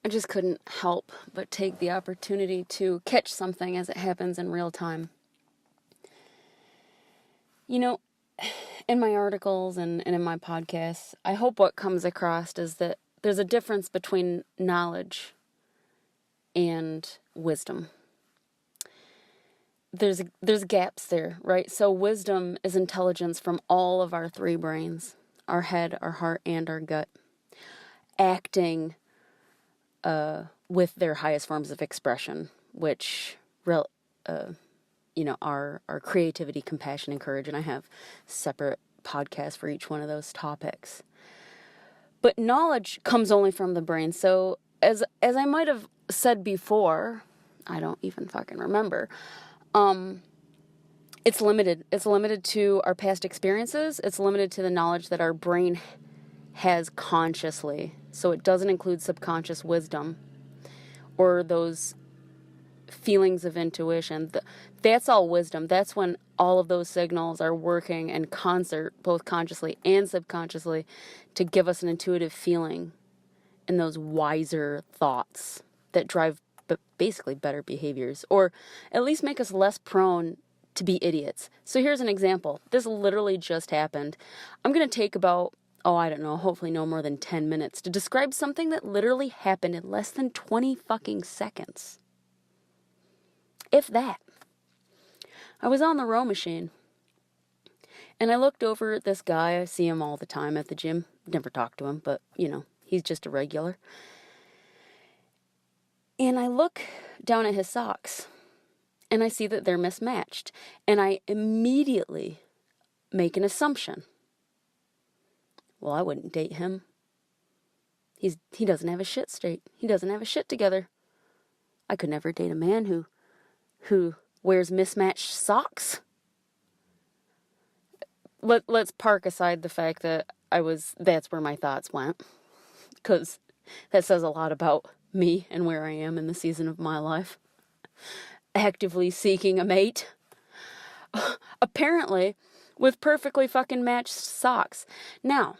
I just couldn't help but take the opportunity to catch something as it happens in real time. You know, in my articles and in my podcasts, I hope what comes across is that there's a difference between knowledge and wisdom. There's gaps there, right? So wisdom is intelligence from all of our three brains, our head, our heart, and our gut, acting with their highest forms of expression, which our creativity, compassion, and courage. And I have separate podcasts for each one of those topics. But knowledge comes only from the brain. So as I might have said before, I don't even fucking remember. It's limited. It's limited to our past experiences. It's limited to the knowledge that our brain has consciously. So it doesn't include subconscious wisdom or those feelings of intuition. That's all wisdom. That's when all of those signals are working in concert, both consciously and subconsciously, to give us an intuitive feeling and those wiser thoughts that drive basically better behaviors, or at least make us less prone to be idiots. So here's an example. This literally just happened. I'm going to take about, hopefully no more than 10 minutes to describe something that literally happened in less than 20 fucking seconds. If that. I was on the row machine, and I looked over at this guy. I see him all the time at the gym. Never talk to him, but, he's just a regular. And I look down at his socks, and I see that they're mismatched. And I immediately make an assumption. Well, I wouldn't date him. He doesn't have his shit straight. He doesn't have his shit together. I could never date a man who wears mismatched socks. Let's park aside the fact that that's where my thoughts went, because that says a lot about me and where I am in the season of my life. Actively seeking a mate. Apparently, with perfectly fucking matched socks. Now,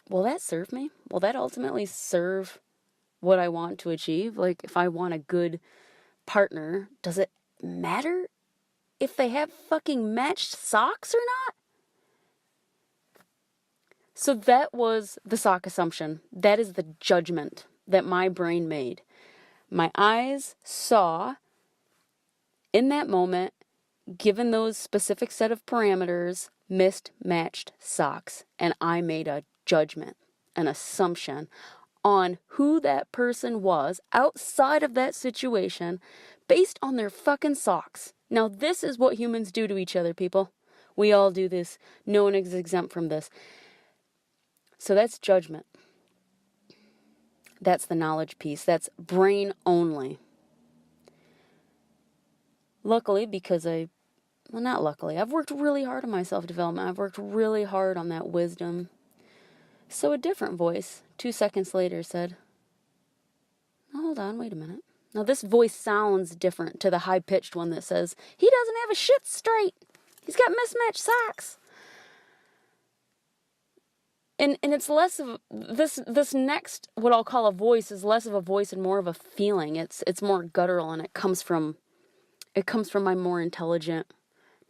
will that serve me? Will that ultimately serve what I want to achieve? Like, if I want a good partner, does it matter if they have fucking matched socks or not? So that was the sock assumption. That is the judgment that my brain made. My eyes saw, in that moment, given those specific set of parameters, mismatched socks. And I made a judgment, an assumption on who that person was outside of that situation based on their fucking socks. Now, this is what humans do to each other, people. We all do this. No one is exempt from this. So that's judgment. That's the knowledge piece. That's brain only. Luckily, because not luckily, I've worked really hard on my self-development. I've worked really hard on that wisdom. So a different voice, 2 seconds later, said, hold on, wait a minute. Now this voice sounds different to the high-pitched one that says, he doesn't have his shit straight. He's got mismatched socks. And it's less of this next, what I'll call a voice, is less of a voice and more of a feeling. It's more guttural, and it comes from my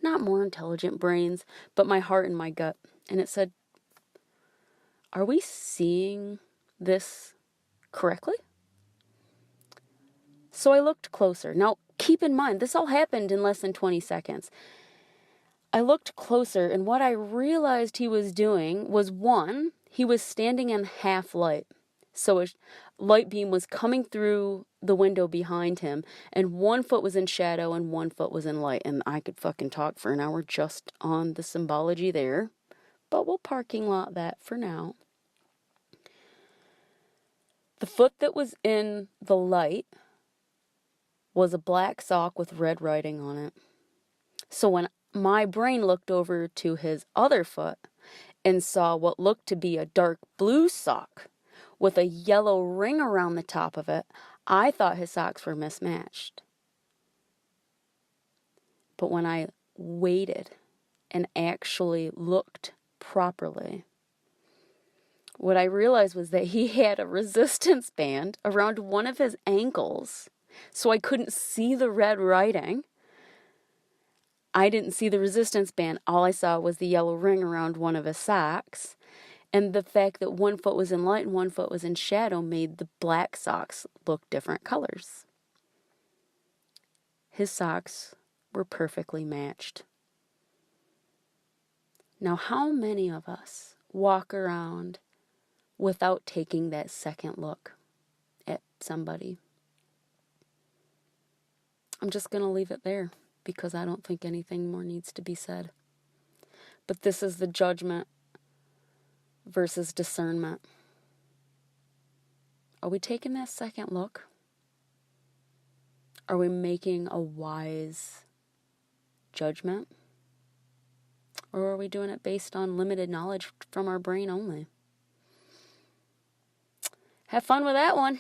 not more intelligent brains, but my heart and my gut. And it said, are we seeing this correctly? So I looked closer. Now, keep in mind, this all happened in less than 20 seconds. I looked closer, and what I realized he was doing was, one, he was standing in half light. So a light beam was coming through the window behind him, and 1 foot was in shadow and 1 foot was in light. And I could fucking talk for an hour just on the symbology there, but we'll parking lot that for now. The foot that was in the light was a black sock with red writing on it. So when my brain looked over to his other foot and saw what looked to be a dark blue sock with a yellow ring around the top of it, I thought his socks were mismatched. But when I waited and actually looked properly, what I realized was that he had a resistance band around one of his ankles, so I couldn't see the red writing. I didn't see the resistance band. All I saw was the yellow ring around one of his socks. And the fact that one foot was in light and one foot was in shadow made the black socks look different colors. His socks were perfectly matched. Now, how many of us walk around without taking that second look at somebody? I'm just going to leave it there because I don't think anything more needs to be said. But this is the judgment versus discernment. Are we taking that second look? Are we making a wise judgment? Or are we doing it based on limited knowledge from our brain only? Have fun with that one.